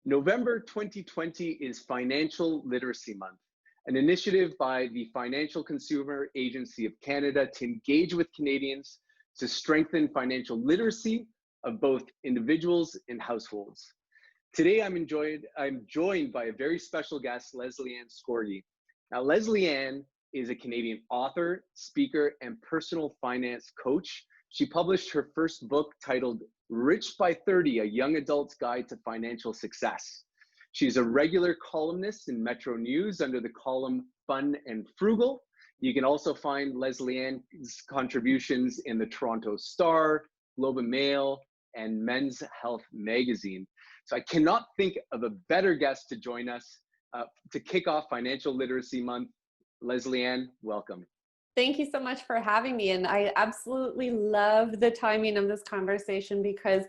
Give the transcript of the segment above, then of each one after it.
November 2020 is Financial Literacy Month, an initiative by the Financial Consumer Agency of Canada to engage with Canadians to strengthen financial literacy of both individuals and households. Today, I'm joined by a very special guest, Lesley-Anne Scorgie. Now, Lesley-Anne is a Canadian author, speaker, and personal finance coach. She published her first book titled Rich by 30, A Young Adult's Guide to Financial Success. She's a regular columnist in Metro News under the column Fun and Frugal. You can also find Lesley-Anne's contributions in the Toronto Star, Globe and Mail, and Men's Health magazine. So I cannot think of a better guest to join us to kick off Financial Literacy Month. Lesley-Anne, welcome. Thank you so much for having me. And I absolutely love the timing of this conversation because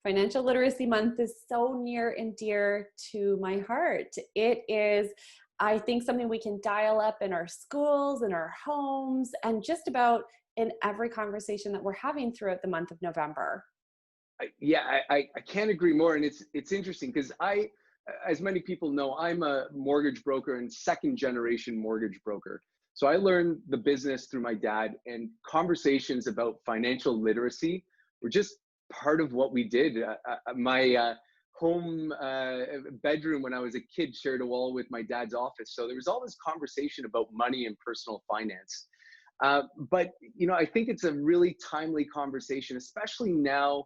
Financial Literacy Month is so near and dear to my heart. It is, I think, something we can dial up in our schools, in our homes, and just about in every conversation that we're having throughout the month of November. I can't agree more. And it's interesting because as many people know, I'm a mortgage broker and second generation mortgage broker. So I learned the business through my dad, and conversations about financial literacy were just part of what we did. My home bedroom when I was a kid shared a wall with my dad's office. So there was all this conversation about money and personal finance. But I think it's a really timely conversation, especially now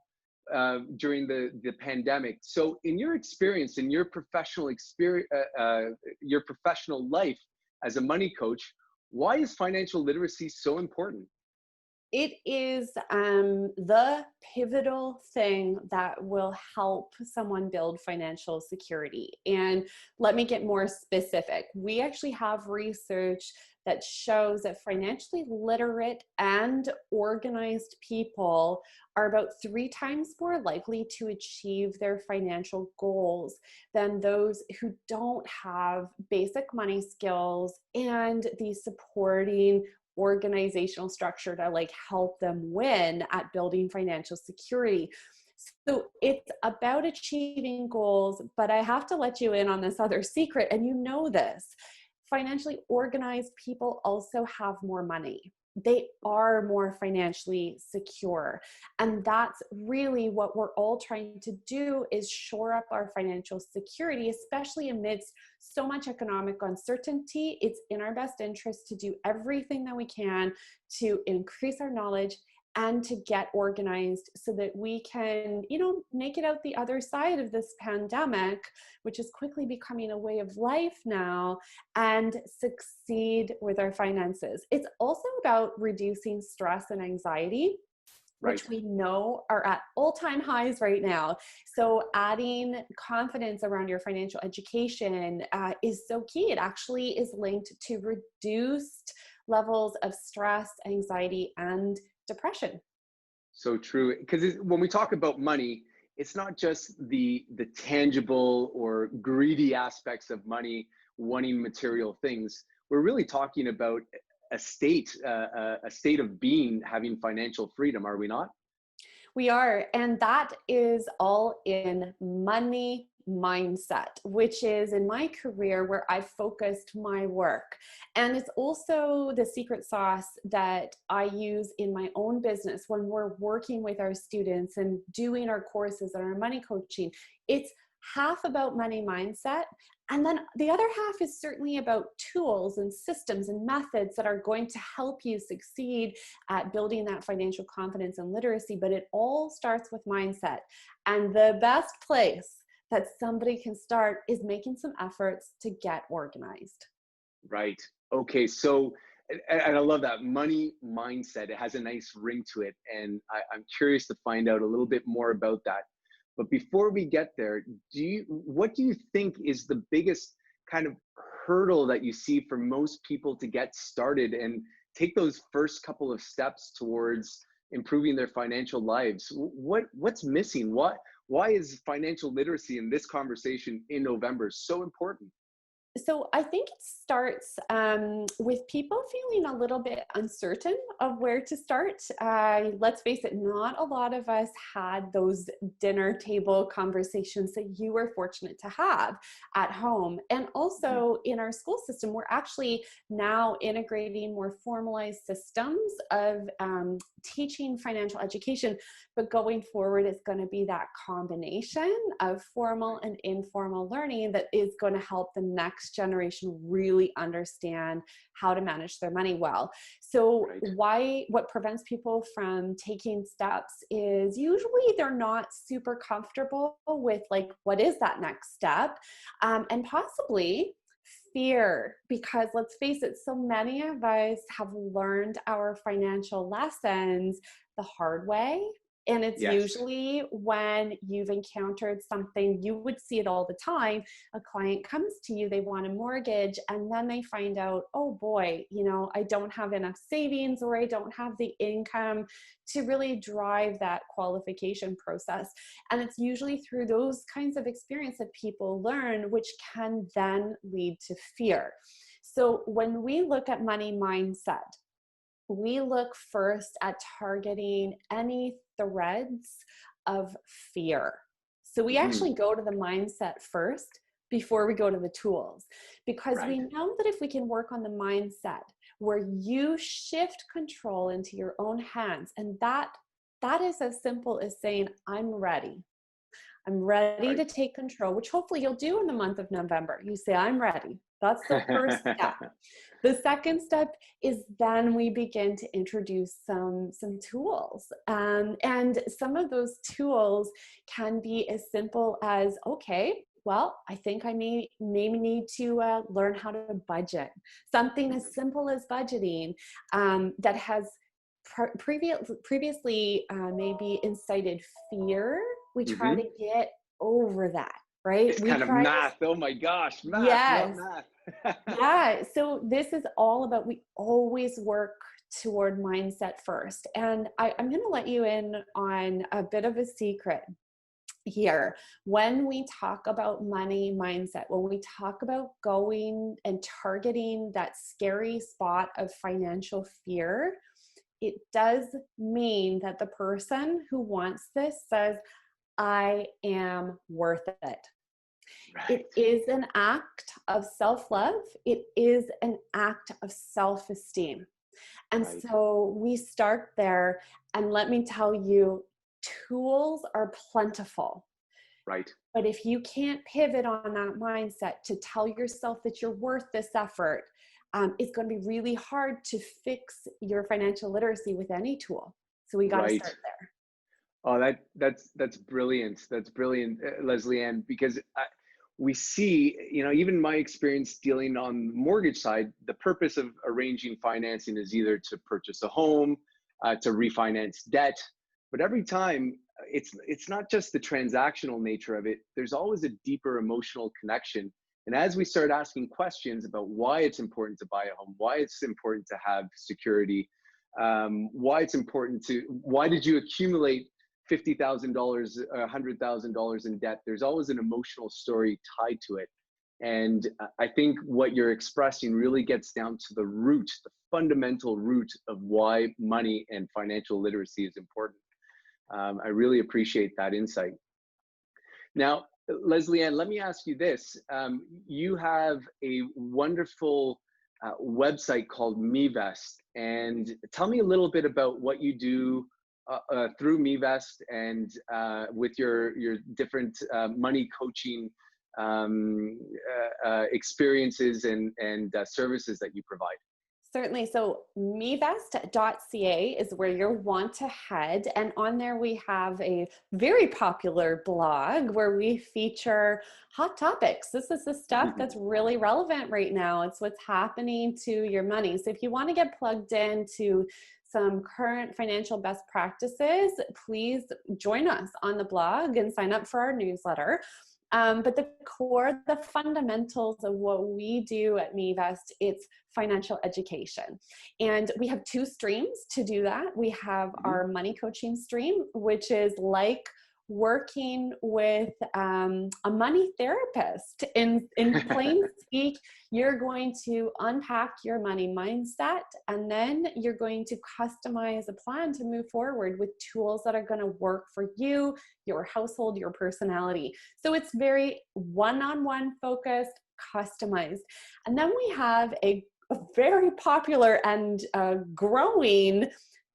during the pandemic. So in your experience, in your professional life as a money coach, why is financial literacy so important? It is the pivotal thing that will help someone build financial security. And let me get more specific. We actually have research that shows that financially literate and organized people are about 3 times more likely to achieve their financial goals than those who don't have basic money skills and the supporting organizational structure to help them win at building financial security. So it's about achieving goals, but I have to let you in on this other secret, and you know this. Financially organized people also have more money. They are more financially secure. And that's really what we're all trying to do, is shore up our financial security, especially amidst so much economic uncertainty. It's in our best interest to do everything that we can to increase our knowledge and to get organized so that we can, make it out the other side of this pandemic, which is quickly becoming a way of life now, and succeed with our finances. It's also about reducing stress and anxiety, which we know are at all-time highs right now. So adding confidence around your financial education is so key. It actually is linked to reduced levels of stress, anxiety, and depression. So true. Because when we talk about money, it's not just the tangible or greedy aspects of money, wanting material things. We're really talking about a state of being, having financial freedom, are we not? We are, and that is all in money mindset, which is in my career where I focused my work. And it's also the secret sauce that I use in my own business when we're working with our students and doing our courses and our money coaching. It's half about money mindset. And then the other half is certainly about tools and systems and methods that are going to help you succeed at building that financial confidence and literacy. But it all starts with mindset. And the best place that somebody can start is making some efforts to get organized. Right. Okay. So, and I love that money mindset. It has a nice ring to it. And I'm curious to find out a little bit more about that. But before we get there, what do you think is the biggest kind of hurdle that you see for most people to get started and take those first couple of steps towards improving their financial lives? What's missing? Why is financial literacy in this conversation in November so important? So I think it starts with people feeling a little bit uncertain of where to start. Let's face it, not a lot of us had those dinner table conversations that you were fortunate to have at home. And also in our school system, we're actually now integrating more formalized systems of teaching financial education, but going forward is going to be that combination of formal and informal learning that is going to help the next generation really understand how to manage their money well. So what prevents people from taking steps is usually they're not super comfortable with like, what is that next step? And possibly fear, because let's face it, so many of us have learned our financial lessons the hard way. And it's usually when you've encountered something, you would see it all the time. A client comes to you, they want a mortgage, and then they find out, oh boy, you know, I don't have enough savings, or I don't have the income to really drive that qualification process. And it's usually through those kinds of experience that people learn, which can then lead to fear. So when we look at money mindset, we look first at targeting any threads of fear. So we actually go to the mindset first before we go to the tools, because we know that if we can work on the mindset where you shift control into your own hands, and that is as simple as saying, I'm ready. I'm ready to take control, which hopefully you'll do in the month of November. You say, I'm ready. That's the first step. The second step is then we begin to introduce some tools. And some of those tools can be as simple as, okay, well, I think I may need to learn how to budget. Something as simple as budgeting that has previously maybe incited fear. We try to get over that, right? It's kind of math. Oh my gosh, math, yes. not math. Yeah. So this is all about, we always work toward mindset first. And I'm going to let you in on a bit of a secret here. When we talk about money mindset, when we talk about going and targeting that scary spot of financial fear, it does mean that the person who wants this says, I am worth it. It is an act of self-love. It is an act of self-esteem. And so we start there. And let me tell you, tools are plentiful. But if you can't pivot on that mindset to tell yourself that you're worth this effort, it's going to be really hard to fix your financial literacy with any tool. So we got to start there. Oh, that's brilliant. That's brilliant, Lesley-Anne, because we see, you know, even my experience dealing on the mortgage side, the purpose of arranging financing is either to purchase a home, to refinance debt, but every time it's not just the transactional nature of it. There's always a deeper emotional connection. And as we start asking questions about why it's important to buy a home, why it's important to have security, why it's important to, why did you accumulate $50,000, $100,000 in debt? There's always an emotional story tied to it. And I think what you're expressing really gets down to the root, the fundamental root of why money and financial literacy is important. I really appreciate that insight. Now, Lesley-Anne, let me ask you this. You have a wonderful website called MeVest, and tell me a little bit about what you do through MeVest and with your different money coaching experiences and services that you provide. Certainly. So mevest.ca is where you'll want to head. And on there, we have a very popular blog where we feature hot topics. This is the stuff that's really relevant right now. It's what's happening to your money. So if you want to get plugged into some current financial best practices, please join us on the blog and sign up for our newsletter. But the core, the fundamentals of what we do at MeVest, it's financial education. And we have two streams to do that. We have our money coaching stream, which is like working with a money therapist. In plain speak, you're going to unpack your money mindset, and then you're going to customize a plan to move forward with tools that are going to work for you, your household, your personality. So it's very one-on-one focused, customized. And then we have a very popular and growing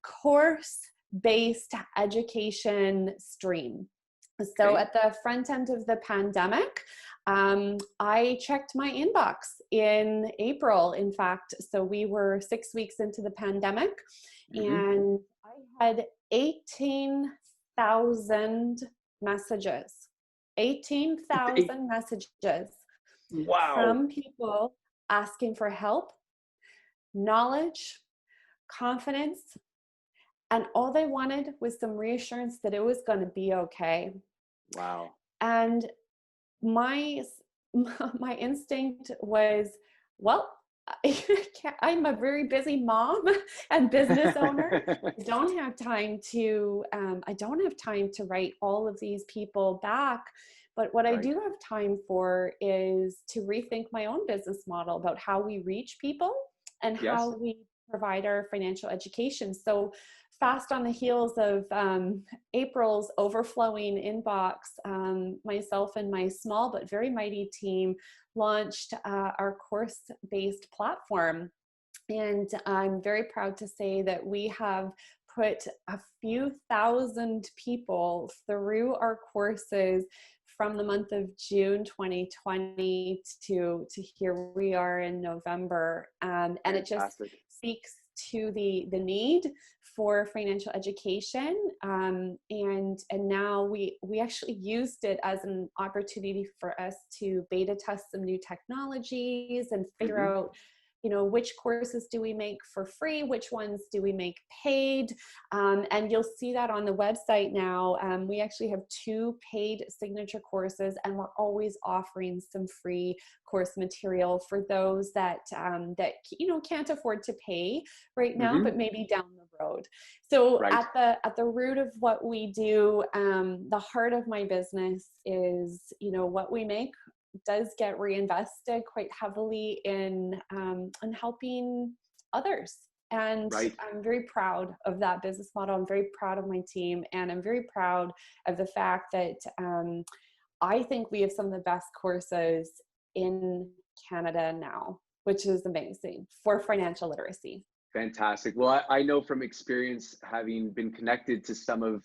course-based education stream. So at the front end of the pandemic, I checked my inbox in April, in fact. So we were 6 weeks into the pandemic, and I had 18,000 messages. 18,000 messages. Wow. From people asking for help, knowledge, confidence, and all they wanted was some reassurance that it was going to be okay. Wow. And my instinct was, well, I'm a very busy mom and business owner. I don't have time to write all of these people back. But what I do have time for is to rethink my own business model about how we reach people and how we provide our financial education. So fast on the heels of April's overflowing inbox, myself and my small but very mighty team launched our course-based platform. And I'm very proud to say that we have put a few thousand people through our courses from the month of June 2020 to here we are in November. And it just speaks to the need for financial education. And now we actually used it as an opportunity for us to beta test some new technologies and figure out, you know, which courses do we make for free, which ones do we make paid, and you'll see that on the website now. We actually have 2 paid signature courses, and we're always offering some free course material for those that can't afford to pay right now, but maybe down the road. So at the root of what we do, the heart of my business is, you know, what we make does get reinvested quite heavily in helping others. And I'm very proud of that business model. I'm very proud of my team, and I'm very proud of the fact that I think we have some of the best courses in Canada now, which is amazing for financial literacy. Fantastic. Well, I know from experience, having been connected to some of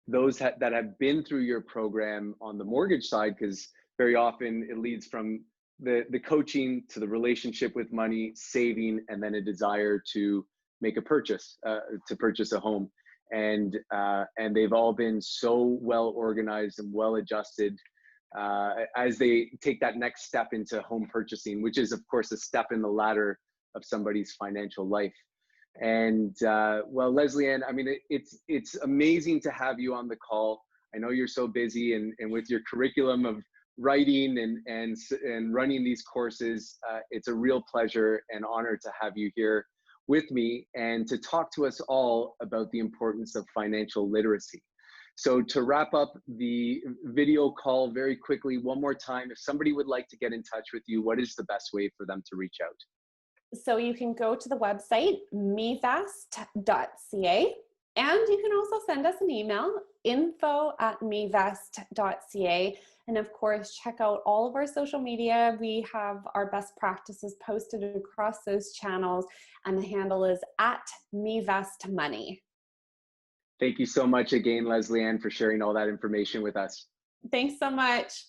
those that have been through your program on the mortgage side, because very often it leads from the coaching to the relationship with money, saving, and then a desire to make a purchase, to purchase a home. And they've all been so well organized and well adjusted as they take that next step into home purchasing, which is of course a step in the ladder of somebody's financial life. And well, Lesley-Anne, I mean, it's amazing to have you on the call. I know you're so busy, and with your curriculum of writing and running these courses, it's a real pleasure and honor to have you here with me and to talk to us all about the importance of financial literacy. So to wrap up the video call very quickly, one more time, if somebody would like to get in touch with you, what is the best way for them to reach out? So you can go to the website, mevest.ca, and you can also send us an email, info@mevest.ca. And of course, check out all of our social media. We have our best practices posted across those channels, and the handle is @mevestmoney. Thank you so much again, Lesley-Anne, for sharing all that information with us. Thanks so much.